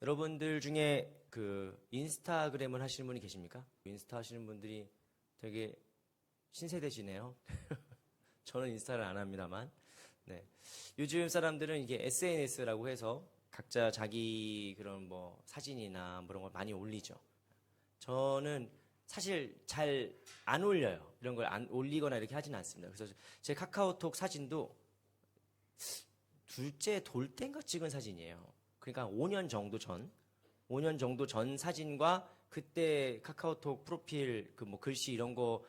여러분들 중에 그 인스타그램을 하시는 분이 계십니까? 인스타 하시는 분들이 되게 신세대시네요. 저는 인스타를 안 합니다만. 네. 요즘 사람들은 이게 SNS라고 해서 각자 자기 그런 뭐 사진이나 뭐 그런 걸 많이 올리죠. 저는 사실 잘 안 올려요. 이런 걸 안 올리거나 이렇게 하지는 않습니다. 그래서 제 카카오톡 사진도 둘째 돌 땐가 찍은 사진이에요. 그러니까 5년 정도 전 사진과 그때 카카오톡 프로필 그 뭐 글씨 이런 거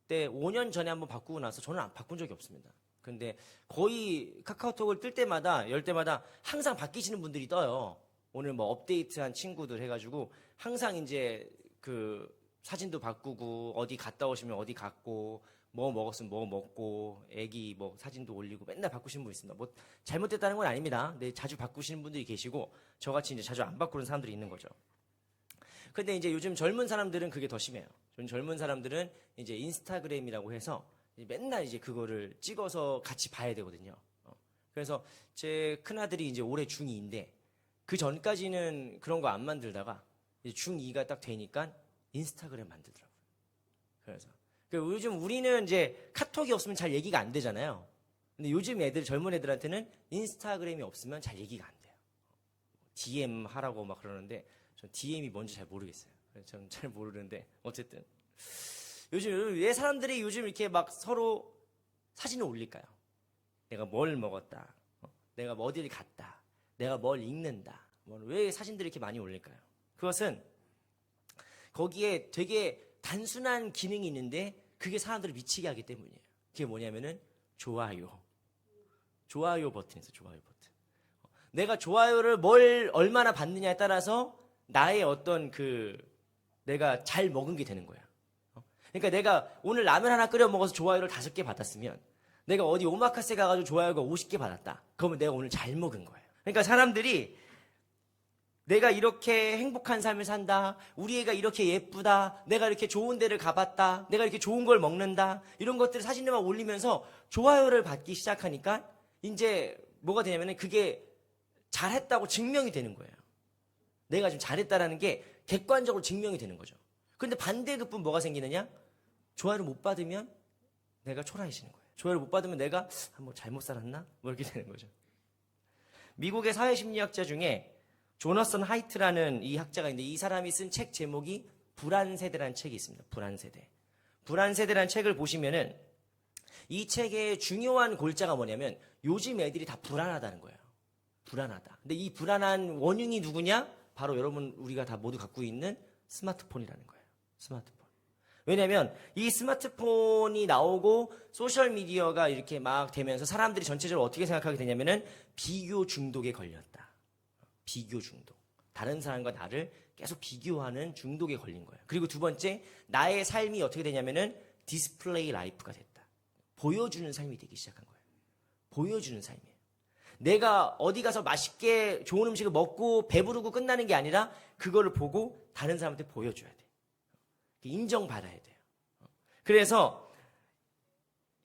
때 5년 전에 한번 바꾸고 나서 저는 안 바꾼 적이 없습니다. 근데 거의 카카오톡을 뜰 때마다 열 때마다 항상 바뀌시는 분들이 떠요. 오늘 뭐 업데이트한 친구들 해가지고 항상 이제 그 사진도 바꾸고 어디 갔다 오시면 어디 갔고 뭐 먹었으면 뭐 먹고 애기 뭐 사진도 올리고 맨날 바꾸시는 분 있습니다. 뭐 잘못됐다는 건 아닙니다. 근데 자주 바꾸시는 분들이 계시고 저같이 이제 자주 안 바꾸는 사람들이 있는 거죠. 근데 이제 요즘 젊은 사람들은 그게 더 심해요. 젊은 사람들은 이제 인스타그램이라고 해서 맨날 이제 그거를 찍어서 같이 봐야 되거든요. 그래서 제 큰아들이 이제 올해 중2인데 그 전까지는 그런 거 안 만들다가 이제 중2가 딱 되니까 인스타그램 만들더라고요. 그래서 요즘 우리는 이제 카톡이 없으면 잘 얘기가 안 되잖아요. 근데 요즘 애들, 젊은 애들한테는 인스타그램이 없으면 잘 얘기가 안 돼요. DM 하라고 막 그러는데 전 DM이 뭔지 잘 모르겠어요. 저는 잘 모르는데 어쨌든 요즘 왜 사람들이 요즘 이렇게 막 서로 사진을 올릴까요? 내가 뭘 먹었다, 내가 뭐 어디를 갔다, 내가 뭘 읽는다, 왜 사진들이 이렇게 많이 올릴까요? 그것은 거기에 되게 단순한 기능이 있는데 그게 사람들을 미치게 하기 때문이에요. 그게 뭐냐면은 좋아요 버튼이에요. 좋아요 버튼. 내가 좋아요를 뭘 얼마나 받느냐에 따라서 나의 어떤 내가 잘 먹은 게 되는 거야. 그러니까 내가 오늘 라면 하나 끓여 먹어서 좋아요를 5개 받았으면 내가 어디 오마카세 가가지고 좋아요가 50개 받았다. 그러면 내가 오늘 잘 먹은 거예요. 그러니까 사람들이 내가 이렇게 행복한 삶을 산다, 우리 애가 이렇게 예쁘다, 내가 이렇게 좋은 데를 가봤다, 내가 이렇게 좋은 걸 먹는다, 이런 것들을 사진에만 올리면서 좋아요를 받기 시작하니까 이제 뭐가 되냐면 그게 잘했다고 증명이 되는 거예요. 내가 좀 잘했다라는 게 객관적으로 증명이 되는 거죠. 그런데 반대의 극분 뭐가 생기느냐? 좋아요를 못 받으면 내가 초라해지는 거예요. 좋아요를 못 받으면 내가 뭐 잘못 살았나? 뭐 이렇게 되는 거죠. 미국의 사회심리학자 중에 조너선 하이트라는 이 학자가 있는데 이 사람이 쓴 책 제목이 불안세대라는 책이 있습니다. 불안세대라는 책을 보시면은 이 책의 중요한 골자가 뭐냐면 요즘 애들이 다 불안하다는 거예요. 불안하다. 근데 이 불안한 원흉이 누구냐? 바로 여러분 우리가 다 모두 갖고 있는 스마트폰이라는 거예요. 스마트폰. 왜냐면 이 스마트폰이 나오고 소셜미디어가 이렇게 막 되면서 사람들이 전체적으로 어떻게 생각하게 되냐면은 비교 중독에 걸렸다. 비교 중독. 다른 사람과 나를 계속 비교하는 중독에 걸린 거예요. 그리고 두 번째, 나의 삶이 어떻게 되냐면은 디스플레이 라이프가 됐다. 보여주는 삶이 되기 시작한 거예요. 보여주는 삶이에요. 내가 어디 가서 맛있게 좋은 음식을 먹고 배부르고 끝나는 게 아니라 그거를 보고 다른 사람한테 보여줘야 돼. 인정받아야 돼요. 그래서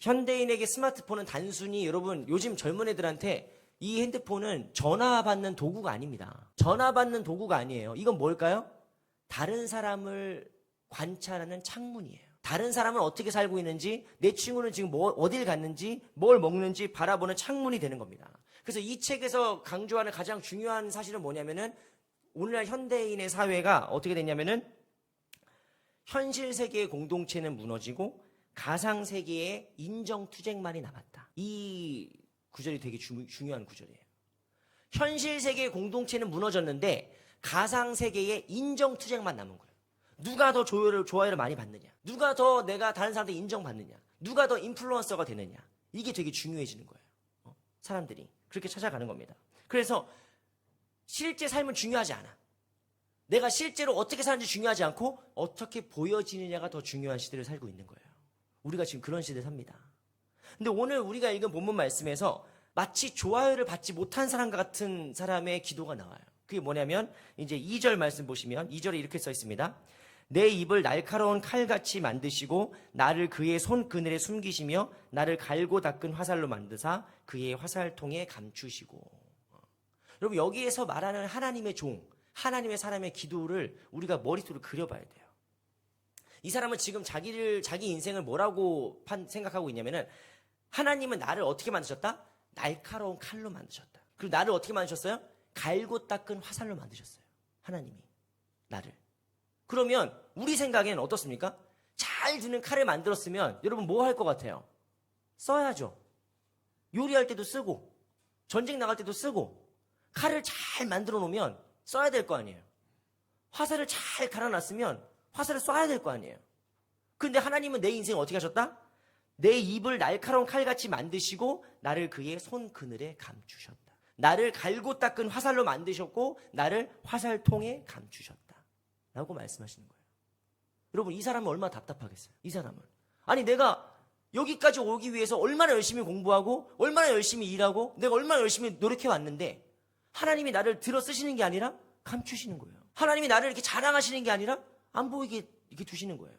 현대인에게 스마트폰은 단순히 여러분 요즘 젊은 애들한테 이 핸드폰은 전화 받는 도구가 아닙니다. 전화 받는 도구가 아니에요. 이건 뭘까요? 다른 사람을 관찰하는 창문이에요. 다른 사람은 어떻게 살고 있는지, 내 친구는 지금 어딜 갔는지, 뭘 먹는지 바라보는 창문이 되는 겁니다. 그래서 이 책에서 강조하는 가장 중요한 사실은 뭐냐면은 오늘날 현대인의 사회가 어떻게 됐냐면은 현실 세계의 공동체는 무너지고 가상 세계의 인정 투쟁만이 남았다. 이 구절이 되게 중요한 구절이에요. 현실 세계의 공동체는 무너졌는데 가상 세계의 인정 투쟁만 남은 거예요. 누가 더 좋아요를 많이 받느냐, 누가 더 내가 다른 사람한테 인정받느냐, 누가 더 인플루언서가 되느냐, 이게 되게 중요해지는 거예요. 사람들이 그렇게 찾아가는 겁니다. 그래서 실제 삶은 중요하지 않아. 내가 실제로 어떻게 사는지 중요하지 않고 어떻게 보여지느냐가 더 중요한 시대를 살고 있는 거예요. 우리가 지금 그런 시대에 삽니다. 근데 오늘 우리가 읽은 본문 말씀에서 마치 좋아요를 받지 못한 사람과 같은 사람의 기도가 나와요. 그게 뭐냐면 이제 2절 말씀 보시면 2절에 이렇게 써 있습니다. 내 입을 날카로운 칼같이 만드시고 나를 그의 손그늘에 숨기시며 나를 갈고 닦은 화살로 만드사 그의 화살통에 감추시고. 여러분 여기에서 말하는 하나님의 종, 하나님의 사람의 기도를 우리가 머릿속으로 그려봐야 돼요. 이 사람은 지금 자기 인생을 뭐라고 생각하고 있냐면은 하나님은 나를 어떻게 만드셨다? 날카로운 칼로 만드셨다. 그리고 나를 어떻게 만드셨어요? 갈고 닦은 화살로 만드셨어요. 하나님이 나를. 그러면 우리 생각에는 어떻습니까? 잘 드는 칼을 만들었으면 여러분 뭐 할 것 같아요? 써야죠. 요리할 때도 쓰고 전쟁 나갈 때도 쓰고 칼을 잘 만들어 놓으면 써야 될 거 아니에요. 화살을 잘 갈아놨으면 화살을 쏴야 될 거 아니에요. 그런데 하나님은 내 인생 어떻게 하셨다? 내 입을 날카로운 칼같이 만드시고 나를 그의 손 그늘에 감추셨다. 나를 갈고 닦은 화살로 만드셨고 나를 화살통에 감추셨다 라고 말씀하시는 거예요. 여러분 이 사람은 얼마나 답답하겠어요. 이 사람은 아니 내가 여기까지 오기 위해서 얼마나 열심히 공부하고 얼마나 열심히 일하고 내가 얼마나 열심히 노력해 왔는데 하나님이 나를 들어 쓰시는 게 아니라 감추시는 거예요. 하나님이 나를 이렇게 자랑하시는 게 아니라 안 보이게 이렇게 두시는 거예요.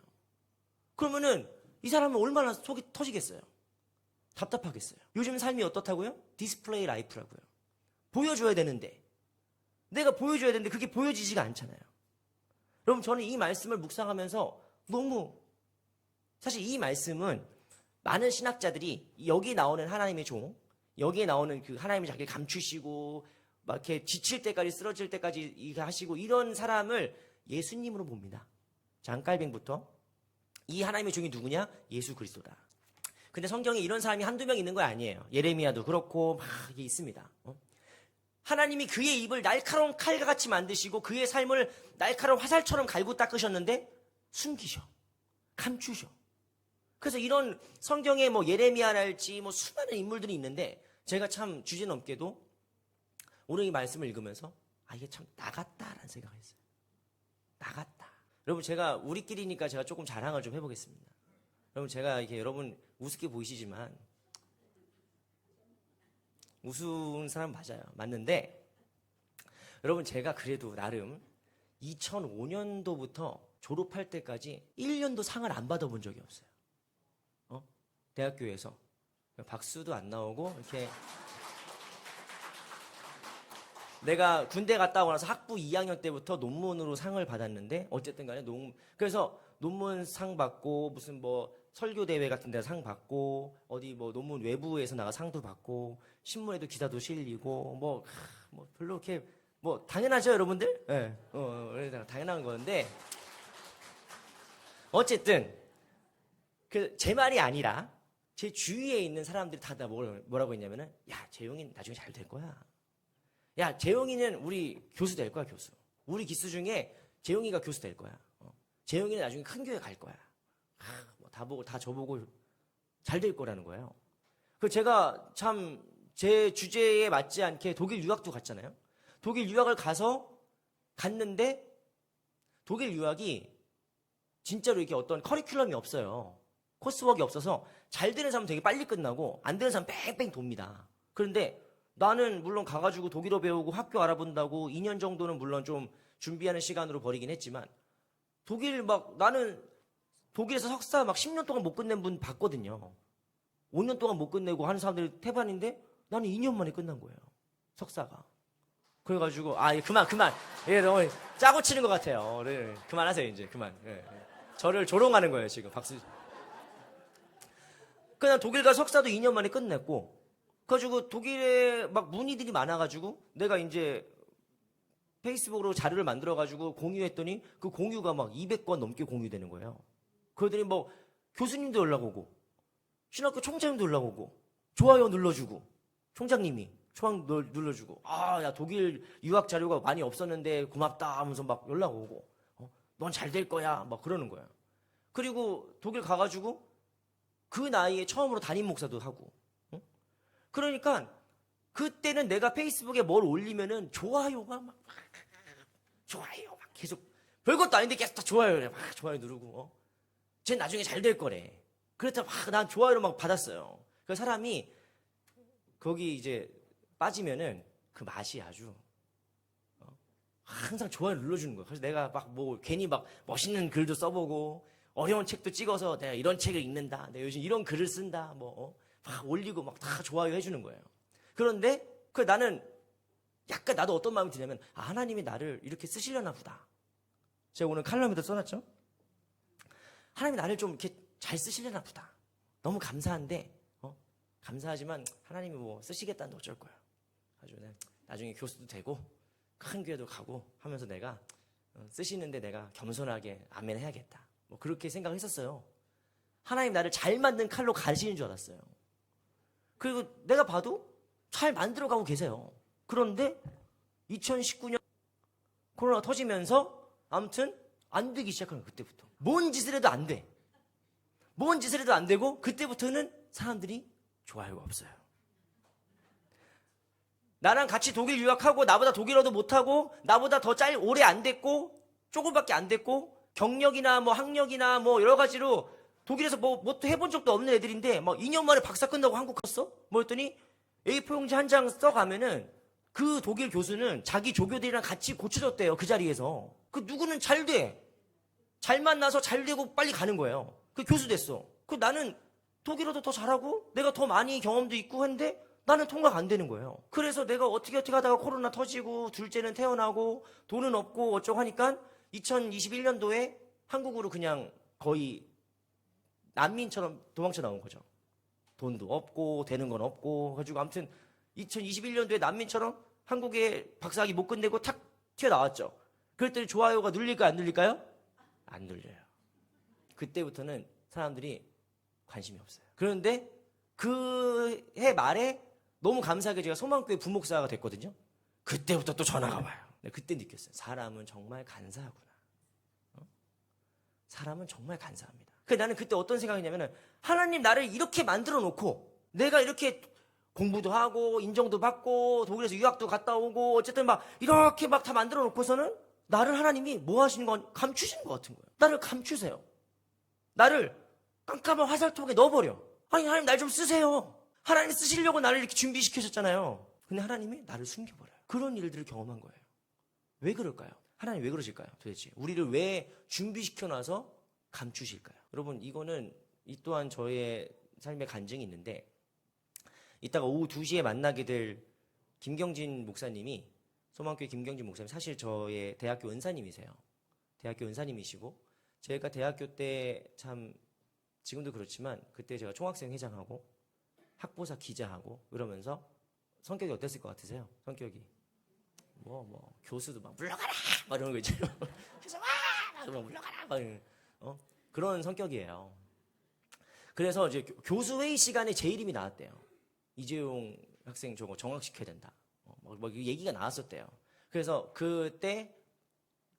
그러면은 이 사람은 얼마나 속이 터지겠어요. 답답하겠어요. 요즘 삶이 어떻다고요? 디스플레이 라이프라고요. 보여줘야 되는데 내가 보여줘야 되는데 그게 보여지지가 않잖아요. 여러분 저는 이 말씀을 묵상하면서 너무 사실 이 말씀은 많은 신학자들이 여기 나오는 하나님의 종, 여기에 나오는 그 하나님이 자기를 감추시고 막 이렇게 지칠 때까지 쓰러질 때까지 하시고 이런 사람을 예수님으로 봅니다. 장깔뱅부터 이 하나님의 종이 누구냐? 예수 그리스도다. 근데 성경에 이런 사람이 한두 명 있는 거 아니에요. 예레미야도 그렇고 막 이게 있습니다. 하나님이 그의 입을 날카로운 칼과 같이 만드시고 그의 삶을 날카로운 화살처럼 갈고 닦으셨는데 숨기셔. 감추셔. 그래서 이런 성경에 뭐 예레미야랄지 뭐 수많은 인물들이 있는데 제가 참 주제넘게도 오늘 이 말씀을 읽으면서 이게 참 나같다라는 생각을 했어요. 나같다. 여러분 제가 우리끼리니까 제가 조금 자랑을 좀 해보겠습니다. 여러분 제가 이렇게 여러분 우습게 보이시지만 우스운 사람 맞아요. 맞는데 여러분 제가 그래도 나름 2005년도부터 졸업할 때까지 1년도 상을 안 받아본 적이 없어요. 대학교에서 박수도 안 나오고 이렇게 내가 군대 갔다 오고 나서 학부 2학년 때부터 논문으로 상을 받았는데 어쨌든 간에 그래서 논문 상 받고 무슨 뭐 설교 대회 같은 데 상 받고 어디 뭐 논문 외부에서 나가 상도 받고 신문에도 기사도 실리고 뭐 별로 이렇게 뭐 당연하죠 여러분들? 예. 네. 당연한 건데 어쨌든 그 제 말이 아니라 제 주위에 있는 사람들이 다 뭐라고 했냐면은 야 재용이 나중에 잘 될 거야. 야 재용이는 우리 교수 될 거야 교수. 우리 기수 중에 재용이가 교수 될 거야. 재용이는 나중에 큰 교회 갈 거야. 뭐 다 보고 다 저보고 잘 될 거라는 거예요. 그 제가 참 제 주제에 맞지 않게 독일 유학도 갔잖아요. 독일 유학을 갔는데 독일 유학이 진짜로 이렇게 어떤 커리큘럼이 없어요. 코스웍이 없어서 잘 되는 사람은 되게 빨리 끝나고 안 되는 사람은 뺑뺑 돕니다. 그런데 나는 물론 가가지고 독일어 배우고 학교 알아본다고 2년 정도는 물론 좀 준비하는 시간으로 버리긴 했지만 나는 독일에서 석사 막 10년 동안 못 끝낸 분 봤거든요. 5년 동안 못 끝내고 하는 사람들이 태반인데 나는 2년 만에 끝난 거예요. 석사가. 그래가지고 그만 예, 너무 짜고 치는 것 같아요. 네, 그만하세요 이제 그만. 예. 저를 조롱하는 거예요 지금 박수. 그냥 독일 가 석사도 2년 만에 끝냈고 그래가지고 독일에 막 문의들이 많아가지고 내가 이제 페이스북으로 자료를 만들어가지고 공유했더니 그 공유가 막 200건 넘게 공유되는 거예요. 그러더니 뭐 교수님도 연락 오고 신학교 총장님도 연락 오고 좋아요 눌러주고 총장님이 초항 눌러주고 야 독일 유학 자료가 많이 없었는데 고맙다 하면서 막 연락 오고 넌 잘 될 거야 막 그러는 거야. 그리고 독일 가가지고 그 나이에 처음으로 담임 목사도 하고 그러니까 그때는 내가 페이스북에 뭘 올리면은 좋아요가 막 계속 별것도 아닌데 계속 다 좋아요래 막 좋아요 누르고 쟤 나중에 잘 될 거래. 그랬다 난 좋아요를 막 받았어요. 그 사람이 거기 이제 빠지면은 그 맛이 아주 항상 좋아요 눌러주는 거예요. 그래서 내가 막 뭐 괜히 막 멋있는 글도 써보고 어려운 책도 찍어서 내가 이런 책을 읽는다. 내가 요즘 이런 글을 쓴다. 막 올리고 막 다 좋아요 해주는 거예요. 그런데 나는 약간 나도 어떤 마음이 드냐면 하나님이 나를 이렇게 쓰시려나 보다. 제가 오늘 칼럼에도 써놨죠. 하나님이 나를 좀 이렇게 잘 쓰시려나 보다. 너무 감사한데 감사하지만 하나님이 뭐 쓰시겠다는데 어쩔 거야. 아주 나중에 교수도 되고 큰 교회도 가고 하면서 내가 쓰시는데 내가 겸손하게 아멘 해야겠다. 뭐 그렇게 생각했었어요. 하나님 나를 잘 만든 칼로 가시는 줄 알았어요. 그리고 내가 봐도 잘 만들어가고 계세요. 그런데 2019년 코로나가 터지면서 아무튼 안 되기 시작한 거예요. 그때부터. 뭔 짓을 해도 안 돼. 뭔 짓을 해도 안 되고 그때부터는 사람들이 좋아요가 없어요. 나랑 같이 독일 유학하고 나보다 독일어도 못하고 나보다 더 오래 안 됐고 조금밖에 안 됐고 경력이나 뭐 학력이나 뭐 여러 가지로 독일에서 뭐 해본 적도 없는 애들인데 막 2년 만에 박사 끝나고 한국 갔어? 뭐 했더니 A4 용지 한 장 써가면은 그 독일 교수는 자기 조교들이랑 같이 고쳐줬대요. 그 자리에서. 그 누구는 잘 돼. 잘 만나서 잘 되고 빨리 가는 거예요. 그 교수 됐어. 그 나는 독일어도 더 잘하고 내가 더 많이 경험도 있고 했는데 나는 통과가 안 되는 거예요. 그래서 내가 어떻게 하다가 코로나 터지고 둘째는 태어나고 돈은 없고 어쩌고 하니까 2021년도에 한국으로 그냥 거의 난민처럼 도망쳐 나온 거죠. 돈도 없고 되는 건 없고 가지고 아무튼 2021년도에 난민처럼 한국에 박사학위 못 끝내고 탁 튀어나왔죠. 그랬더니 좋아요가 눌릴까요? 안 눌릴까요? 안 눌려요. 그때부터는 사람들이 관심이 없어요. 그런데 그 해 말에 너무 감사하게 제가 소망교회 부목사가 됐거든요. 그때부터 또 전화가 와요. 그때 느꼈어요. 사람은 정말 간사하구나. 사람은 정말 간사합니다. 그래서 나는 그때 어떤 생각이냐면은 하나님 나를 이렇게 만들어 놓고 내가 이렇게 공부도 하고 인정도 받고 독일에서 유학도 갔다 오고 어쨌든 막 이렇게 막 다 만들어 놓고서는 나를 하나님이 뭐 하시는 건 감추시는 것 같은 거예요. 나를 감추세요. 나를 깜깜한 화살통에 넣어버려. 아니 하나님 날 좀 쓰세요. 하나님 쓰시려고 나를 이렇게 준비시키셨잖아요. 근데 하나님이 나를 숨겨버려요. 그런 일들을 경험한 거예요. 왜 그럴까요? 하나님 왜 그러실까요? 도대체 우리를 왜 준비시켜놔서 감추실까요? 여러분 이거는 이 또한 저의 삶의 간증이 있는데 이따가 오후 2시에 만나게 될 김경진 목사님이 소망교회 김경진 목사님 사실 저의 대학교 은사님이세요. 대학교 은사님이시고 제가 대학교 때 참 지금도 그렇지만 그때 제가 총학생 회장하고 학보사 기자하고 이러면서 성격이 어땠을 것 같으세요? 성격이 교수도 막 물러가라 막 이런 거 있죠. 그래서 막 물러가라 막 그런 성격이에요. 그래서 이제 교수 회의 시간에 제 이름이 나왔대요. 이재용 학생 저거 정학시켜야 된다. 얘기가 나왔었대요. 그래서 그때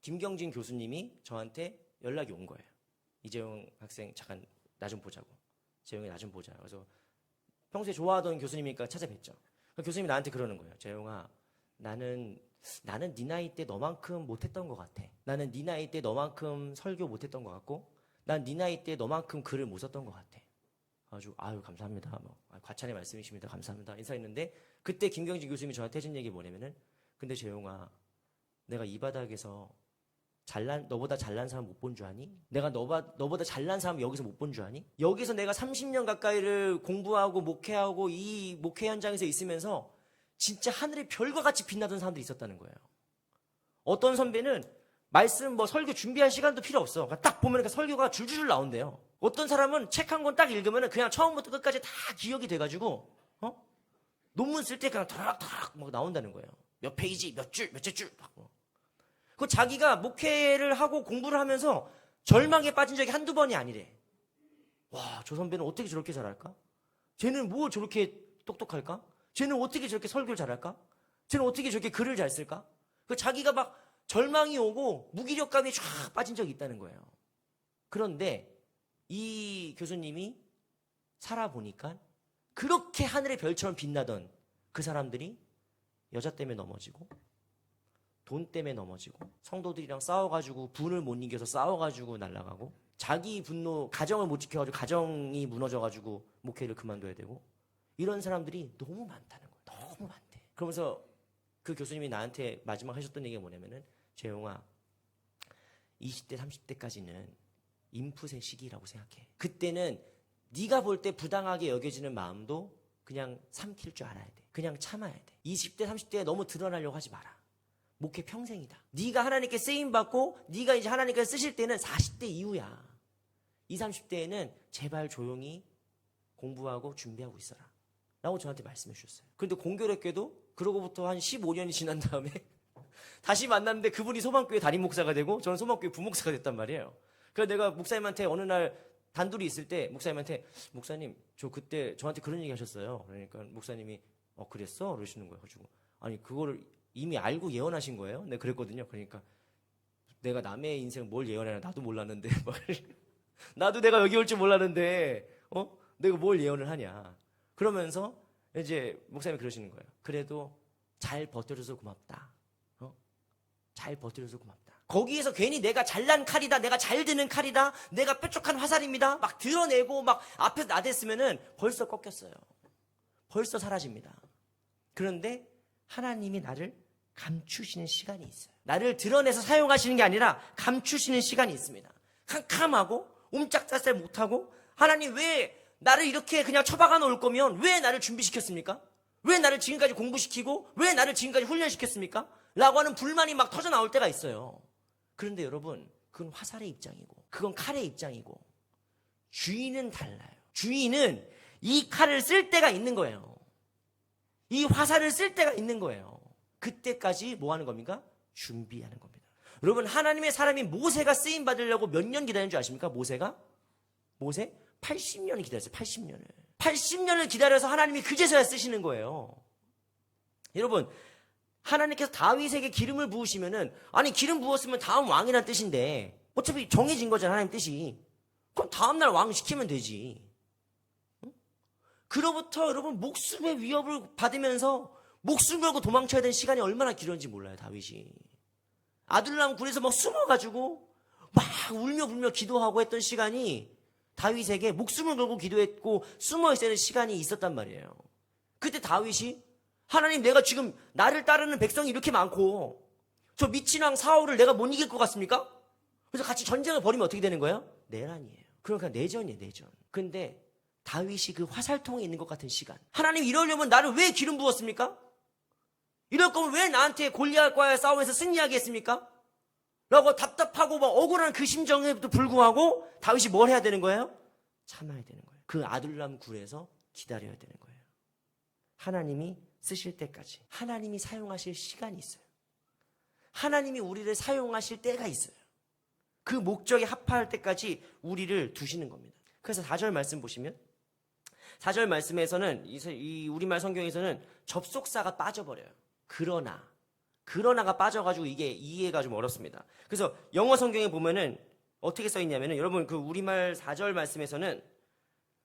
김경진 교수님이 저한테 연락이 온 거예요. 이재용 학생 잠깐 나 좀 보자고. 재용이 나 좀 보자. 그래서 평소에 좋아하던 교수님이니까 찾아뵀죠. 교수님이 나한테 그러는 거예요. 재용아, 나는 네 나이 때 너만큼 못했던 것 같아. 나는 네 나이 때 너만큼 설교 못했던 것 같고, 난 네 나이 때 너만큼 글을 못 썼던 것 같아. 아주 아유 감사합니다. 과찬의 말씀이십니다. 감사합니다. 인사했는데 그때 김경진 교수님이 저한테 해준 얘기 뭐냐면은 근데 재용아, 내가 이 바닥에서 너보다 잘난 사람 못 본 줄 아니? 내가 너보다 잘난 사람 여기서 못 본 줄 아니? 여기서 내가 30년 가까이를 공부하고 목회하고 이 목회 현장에서 있으면서 진짜 하늘의 별과 같이 빛나던 사람들이 있었다는 거예요. 어떤 선배는 말씀 설교 준비할 시간도 필요 없어. 그러니까 딱 보면 설교가 줄줄줄 나온대요. 어떤 사람은 책 한 권 딱 읽으면 그냥 처음부터 끝까지 다 기억이 돼가지고 논문 쓸 때 그냥 더락더락 막 나온다는 거예요. 몇 페이지, 몇 줄, 몇째 줄. 그 자기가 목회를 하고 공부를 하면서 절망에 빠진 적이 한두 번이 아니래. 와, 저 선배는 어떻게 저렇게 잘할까? 쟤는 뭐 저렇게 똑똑할까? 쟤는 어떻게 저렇게 설교를 잘할까? 쟤는 어떻게 저렇게 글을 잘 쓸까? 그 자기가 막 절망이 오고 무기력감에 쫙 빠진 적이 있다는 거예요. 그런데 이 교수님이 살아보니까 그렇게 하늘의 별처럼 빛나던 그 사람들이 여자 때문에 넘어지고 돈 때문에 넘어지고 성도들이랑 싸워가지고 분을 못 이겨서 싸워가지고 날아가고 자기 분노 가정을 못 지켜가지고 가정이 무너져가지고 목회를 그만둬야 되고 이런 사람들이 너무 많다는 거예요. 너무 많대. 그러면서 그 교수님이 나한테 마지막 하셨던 얘기가 뭐냐면은 재용아 20대 30대까지는 인풋의 시기라고 생각해. 그때는 네가 볼 때 부당하게 여겨지는 마음도 그냥 삼킬 줄 알아야 돼. 그냥 참아야 돼. 20대 30대에 너무 드러나려고 하지 마라. 목회 평생이다. 네가 하나님께 쓰임받고 네가 이제 하나님께 쓰실 때는 40대 이후야. 20, 30대에는 제발 조용히 공부하고 준비하고 있어라 라고 저한테 말씀해 주셨어요. 그런데 공교롭게도 그러고부터 한 15년이 지난 다음에 다시 만났는데 그분이 소망교회 담임 목사가 되고 저는 소망교회 부목사가 됐단 말이에요. 그래서 내가 목사님한테 어느 날 단둘이 있을 때 목사님한테 목사님 저 그때 저한테 그런 얘기 하셨어요. 그러니까 목사님이 그랬어? 그러시는 거예요. 가지고 아니 그거를 이미 알고 예언하신 거예요? 네 그랬거든요. 그러니까 내가 남의 인생 뭘 예언하나 나도 몰랐는데 나도 내가 여기 올 줄 몰랐는데 내가 뭘 예언을 하냐. 그러면서 이제 목사님이 그러시는 거예요. 그래도 잘 버텨줘서 고맙다. 잘 버텨줘서 고맙다. 거기에서 괜히 내가 잘난 칼이다, 내가 잘 드는 칼이다, 내가 뾰족한 화살입니다 막 드러내고 막 앞에서 나댔으면은 벌써 꺾였어요. 벌써 사라집니다. 그런데 하나님이 나를 감추시는 시간이 있어요. 나를 드러내서 사용하시는 게 아니라 감추시는 시간이 있습니다. 캄캄하고 옴짝달싹 못하고 하나님 왜 나를 이렇게 그냥 처박아 놓을 거면 왜 나를 준비시켰습니까? 왜 나를 지금까지 공부시키고 왜 나를 지금까지 훈련시켰습니까? 라고 하는 불만이 막 터져 나올 때가 있어요. 그런데 여러분 그건 화살의 입장이고 그건 칼의 입장이고 주인은 달라요. 주인은 이 칼을 쓸 때가 있는 거예요. 이 화살을 쓸 때가 있는 거예요. 그때까지 뭐 하는 겁니까? 준비하는 겁니다. 여러분 하나님의 사람이 모세가 쓰임 받으려고 몇 년 기다린 줄 아십니까? 모세 80년을 기다렸어요. 80년을 기다려서 하나님이 그제서야 쓰시는 거예요. 여러분 하나님께서 다윗에게 기름을 부으시면은 아니 기름 부었으면 다음 왕이란 뜻인데 어차피 정해진 거잖아요. 하나님 뜻이. 그럼 다음날 왕 시키면 되지. 그로부터 여러분 목숨의 위협을 받으면서 목숨 걸고 도망쳐야 되는 시간이 얼마나 길었는지 몰라요. 다윗이 아둘람 굴에서 막 숨어가지고 막 울며 불며 기도하고 했던 시간이 다윗에게 목숨을 걸고 기도했고 숨어 있어야 되는 시간이 있었단 말이에요. 그때 다윗이 하나님 내가 지금 나를 따르는 백성이 이렇게 많고 저 미친왕 사울을 내가 못 이길 것 같습니까? 그래서 같이 전쟁을 벌이면 어떻게 되는 거예요? 내란이에요. 그러니까 내전이에요. 내전. 근데 다윗이 그 화살통에 있는 것 같은 시간 하나님 이러려면 나를 왜 기름 부었습니까? 이럴 거면 왜 나한테 골리앗과의 싸움에서 승리하게 했습니까? 라고 답답하고 막 억울한 그 심정에도 불구하고 다윗이 뭘 해야 되는 거예요? 참아야 되는 거예요. 그 아둘람 굴에서 기다려야 되는 거예요. 하나님이 쓰실 때까지 하나님이 사용하실 시간이 있어요. 하나님이 우리를 사용하실 때가 있어요. 그 목적에 합할 때까지 우리를 두시는 겁니다. 그래서 4절 말씀 보시면 4절 말씀에서는 이 우리말 성경에서는 접속사가 빠져버려요. 그러나가 빠져가지고 이게 이해가 좀 어렵습니다. 그래서 영어 성경에 보면은 어떻게 써 있냐면은 여러분 그 우리말 4절 말씀에서는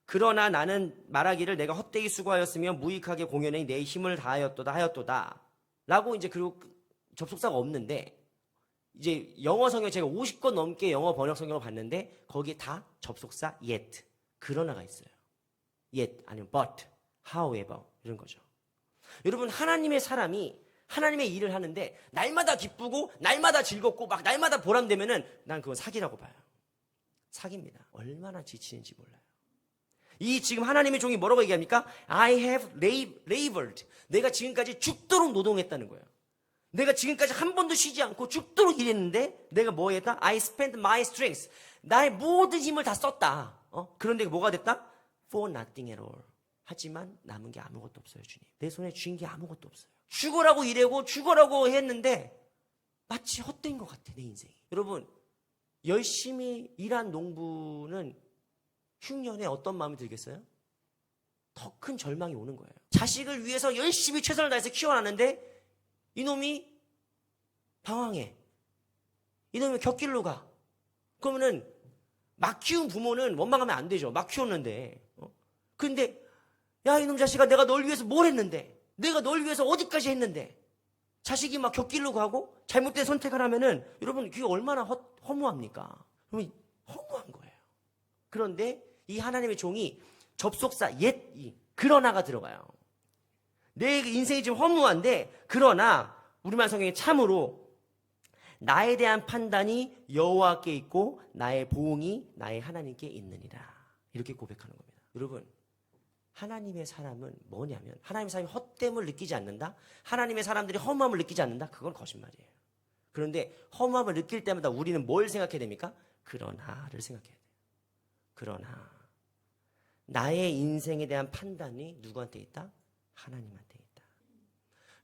그러나 나는 말하기를 내가 헛되이 수고하였으며 무익하게 공연해 내 힘을 다하였도다 라고 이제 그리고 접속사가 없는데 이제 영어 성경 제가 50권 넘게 영어 번역 성경을 봤는데 거기에 다 접속사 yet 그러나가 있어요. yet 아니면 but, however 이런 거죠. 여러분 하나님의 사람이 하나님의 일을 하는데 날마다 기쁘고 날마다 즐겁고 막 날마다 보람되면은 난 그건 사기라고 봐요. 사기입니다. 얼마나 지치는지 몰라요. 이 지금 하나님의 종이 뭐라고 얘기합니까? I have labored. 내가 지금까지 죽도록 노동했다는 거예요. 내가 지금까지 한 번도 쉬지 않고 죽도록 일했는데 내가 뭐 했다? I spent my strength. 나의 모든 힘을 다 썼다. 그런데 뭐가 됐다? For nothing at all. 하지만 남은 게 아무것도 없어요, 주님. 내 손에 쥔 게 아무것도 없어요. 죽으라고 일하고 죽으라고 했는데 마치 헛된 것 같아, 내 인생이. 여러분, 열심히 일한 농부는 흉년에 어떤 마음이 들겠어요? 더 큰 절망이 오는 거예요. 자식을 위해서 열심히 최선을 다해서 키워놨는데 이놈이 방황해. 이놈이 곁길로 가. 그러면은 막 키운 부모는 원망하면 안 되죠. 막 키웠는데. 근데 야 이놈 자식아 내가 널 위해서 뭘 했는데 내가 널 위해서 어디까지 했는데 자식이 막 곁길로 가고 잘못된 선택을 하면은 여러분 그게 얼마나 허무합니까? 허무한 거예요. 그런데 이 하나님의 종이 접속사 그러나가 들어가요. 내 인생이 지금 허무한데 그러나 우리말 성경에 참으로 나에 대한 판단이 여호와께 있고 나의 보응이 나의 하나님께 있느니라 이렇게 고백하는 겁니다. 여러분 하나님의 사람은 뭐냐면 하나님의 사람이 헛됨을 느끼지 않는다? 하나님의 사람들이 허무함을 느끼지 않는다? 그건 거짓말이에요. 그런데 허무함을 느낄 때마다 우리는 뭘 생각해야 됩니까? 그러나를 생각해야 돼요. 그러나 나의 인생에 대한 판단이 누구한테 있다? 하나님한테 있다.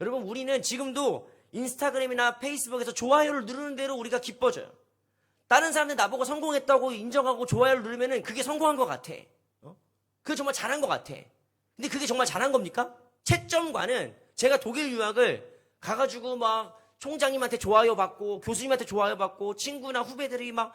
여러분, 우리는 지금도 인스타그램이나 페이스북에서 좋아요를 누르는 대로 우리가 기뻐져요. 다른 사람들 나보고 성공했다고 인정하고 좋아요를 누르면 그게 성공한 것 같아. 그게 정말 잘한 것 같아. 근데 그게 정말 잘한 겁니까? 채점과는 제가 독일 유학을 가가지고 막 총장님한테 좋아요 받고 교수님한테 좋아요 받고 친구나 후배들이 막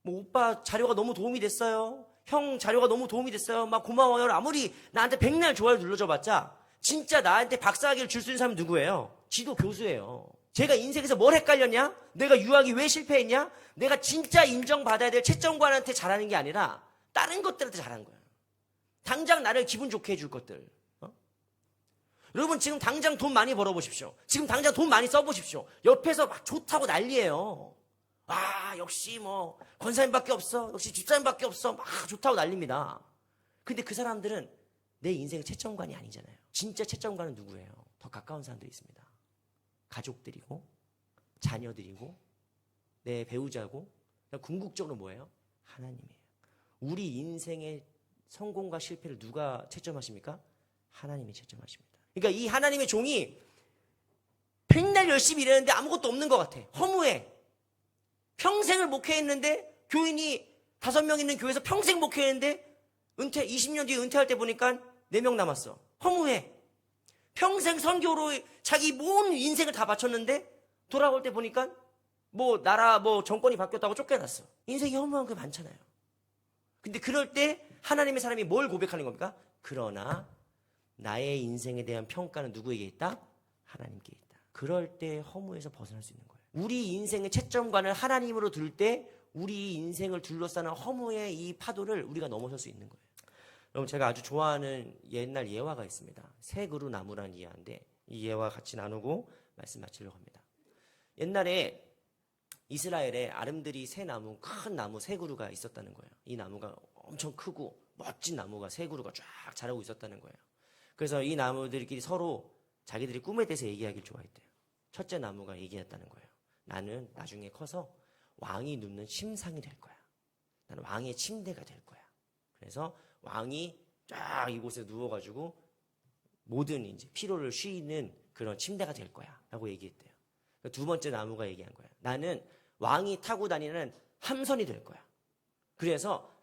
오빠 자료가 너무 도움이 됐어요. 형 자료가 너무 도움이 됐어요. 막 고마워요. 아무리 나한테 백날 좋아요 눌러줘 봤자 진짜 나한테 박사학위를 줄 수 있는 사람이 누구예요? 지도 교수예요. 제가 인생에서 뭘 헷갈렸냐? 내가 유학이 왜 실패했냐? 내가 진짜 인정받아야 될 채점관한테 잘하는 게 아니라 다른 것들한테 잘한 거야. 당장 나를 기분 좋게 해줄 것들. 여러분, 지금 당장 돈 많이 벌어보십시오. 지금 당장 돈 많이 써보십시오. 옆에서 막 좋다고 난리예요. 아, 역시 권사님밖에 없어. 역시 집사님밖에 없어. 막 좋다고 난립니다. 근데 그 사람들은 내 인생의 채점관이 아니잖아요. 진짜 채점관은 누구예요? 더 가까운 사람들이 있습니다. 가족들이고 자녀들이고 내 배우자고 궁극적으로 뭐예요? 하나님이에요. 우리 인생의 성공과 실패를 누가 채점하십니까? 하나님이 채점하십니다. 그러니까 이 하나님의 종이 맨날 열심히 일했는데 아무것도 없는 것 같아. 허무해. 평생을 목회했는데 교인이 5명 있는 교회에서 평생 목회했는데 20년 뒤에 은퇴할 때 보니까 4명 남았어. 허무해. 평생 선교로 자기 모든 인생을 다 바쳤는데 돌아올 때 보니까 나라 정권이 바뀌었다고 쫓겨났어. 인생이 허무한 게 많잖아요. 근데 그럴 때 하나님의 사람이 뭘 고백하는 겁니까? 그러나 나의 인생에 대한 평가는 누구에게 있다? 하나님께 있다. 그럴 때 허무에서 벗어날 수 있는 거예요. 우리 인생의 채점관을 하나님으로 둘 때 우리 인생을 둘러싸는 허무의 이 파도를 우리가 넘어설 수 있는 거예요. 여러분, 제가 아주 좋아하는 옛날 예화가 있습니다. 새 그루 나무라는 예화인데 이 예화 같이 나누고 말씀 마치려고 합니다. 옛날에 이스라엘에 아름드리 새 나무, 큰 나무 새 그루가 있었다는 거예요. 이 나무가 엄청 크고 멋진 나무가 새 그루가 쫙 자라고 있었다는 거예요. 그래서 이 나무들끼리 서로 자기들이 꿈에 대해서 얘기하길 좋아했대요. 첫째 나무가 얘기했다는 거예요. 나는 나중에 커서 왕이 눕는 침상이 될 거야. 나는 왕의 침대가 될 거야. 그래서 왕이 쫙 이곳에 누워가지고 모든 이제 피로를 쉬는 그런 침대가 될 거야. 라고 얘기했대요. 두 번째 나무가 얘기한 거야. 나는 왕이 타고 다니는 함선이 될 거야. 그래서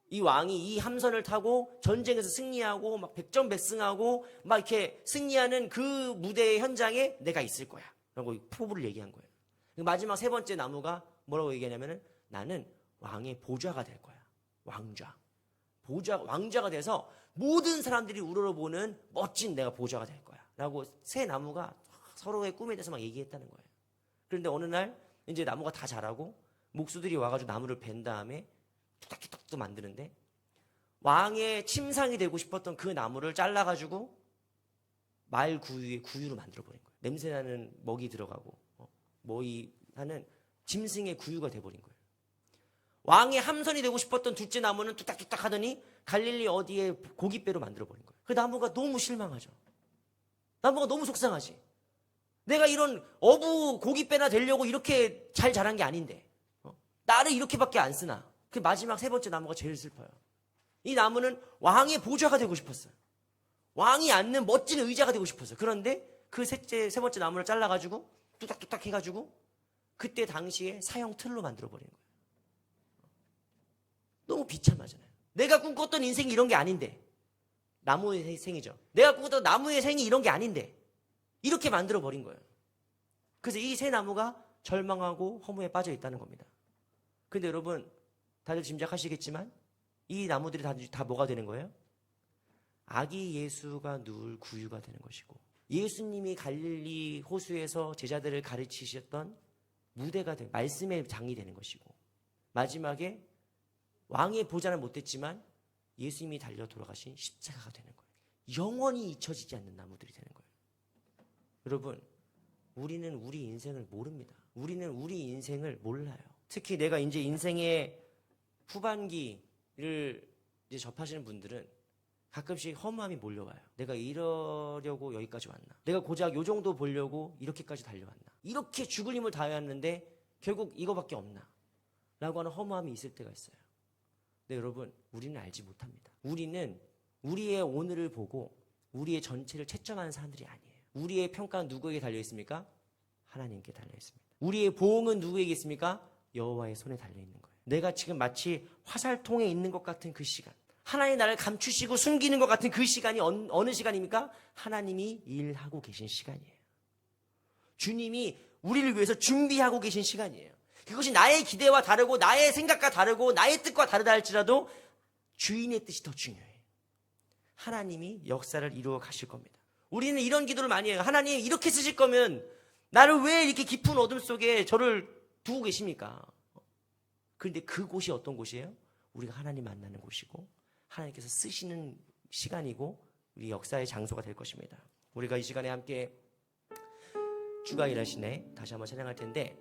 이 왕이 이 함선을 타고 전쟁에서 승리하고 막 백전백승하고 막 이렇게 승리하는 그 무대의 현장에 내가 있을 거야. 라고 포부를 얘기한 거예요. 마지막 세 번째 나무가 뭐라고 얘기하냐면은 나는 왕의 보좌가 될 거야. 왕자가 돼서 모든 사람들이 우러러보는 멋진 내가 보좌가 될 거야. 라고 세 나무가 서로의 꿈에 대해서 막 얘기했다는 거예요. 그런데 어느 날 이제 나무가 다 자라고 목수들이 와가지고 나무를 벤 다음에 툭탁툭탁 또 만드는데 왕의 침상이 되고 싶었던 그 나무를 잘라가지고 말 구유로 만들어버린 거예요. 냄새나는 먹이 들어가고 하는 짐승의 구유가 돼버린 거예요. 왕의 함선이 되고 싶었던 둘째 나무는 뚝딱뚝딱 하더니 갈릴리 어디에 고깃배로 만들어버린 거예요. 그 나무가 너무 실망하죠. 나무가 너무 속상하지. 내가 이런 어부 고깃배나 되려고 이렇게 잘 자란 게 아닌데 나를 이렇게밖에 안 쓰나. 그 마지막 세 번째 나무가 제일 슬퍼요. 이 나무는 왕의 보좌가 되고 싶었어요. 왕이 앉는 멋진 의자가 되고 싶었어요. 그런데 그 세 번째 나무를 잘라가지고 뚝딱뚝딱 해가지고 그때 당시에 사형 틀로 만들어버린 거예요. 너무 비참하잖아요. 내가 꿈꿨던 인생이 이런 게 아닌데 나무의 생이죠. 내가 꿈꿨던 나무의 생이 이런 게 아닌데 이렇게 만들어버린 거예요. 그래서 이 세 나무가 절망하고 허무에 빠져 있다는 겁니다. 근데 여러분 다들 짐작하시겠지만 이 나무들이 다 뭐가 되는 거예요? 아기 예수가 누울 구유가 되는 것이고 예수님이 갈릴리 호수에서 제자들을 가르치셨던 무대가 되는 말씀의 장이 되는 것이고 마지막에 왕의 보좌는 못했지만 예수님이 달려 돌아가신 십자가가 되는 거예요. 영원히 잊혀지지 않는 나무들이 되는 거예요. 여러분 우리는 우리 인생을 모릅니다. 우리는 우리 인생을 몰라요. 특히 내가 이제 인생의 후반기를 이제 접하시는 분들은 가끔씩 허무함이 몰려와요. 내가 이러려고 여기까지 왔나? 내가 고작 요 정도 보려고 이렇게까지 달려왔나? 이렇게 죽을 힘을 다했는데 결국 이거밖에 없나? 라고 하는 허무함이 있을 때가 있어요. 근데 여러분, 우리는 알지 못합니다. 우리는 우리의 오늘을 보고 우리의 전체를 채점하는 사람들이 아니에요. 우리의 평가는 누구에게 달려있습니까? 하나님께 달려있습니다. 우리의 보응은 누구에게 있습니까? 여호와의 손에 달려있는 거예요. 내가 지금 마치 화살통에 있는 것 같은 그 시간, 하나님이 나를 감추시고 숨기는 것 같은 그 시간이 어느 시간입니까? 하나님이 일하고 계신 시간이에요. 주님이 우리를 위해서 준비하고 계신 시간이에요. 그것이 나의 기대와 다르고 나의 생각과 다르고 나의 뜻과 다르다 할지라도 주인의 뜻이 더 중요해요. 하나님이 역사를 이루어 가실 겁니다. 우리는 이런 기도를 많이 해요. 하나님, 이렇게 쓰실 거면 나를 왜 이렇게 깊은 어둠 속에 저를 두고 계십니까? 그런데 그곳이 어떤 곳이에요? 우리가 하나님 만나는 곳이고 하나님께서 쓰시는 시간이고 우리 역사의 장소가 될 것입니다. 우리가 이 시간에 함께 주가 일하시네 다시 한번 찬양할 텐데,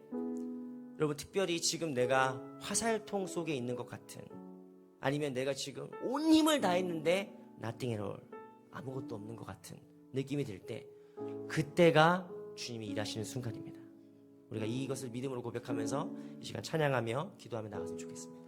여러분, 특별히 지금 내가 화살통 속에 있는 것 같은, 아니면 내가 지금 온 힘을 다했는데 nothing at all, 아무것도 없는 것 같은 느낌이 들 때, 그때가 주님이 일하시는 순간입니다. 우리가 이것을 믿음으로 고백하면서 이 시간 찬양하며 기도하며 나갔으면 좋겠습니다.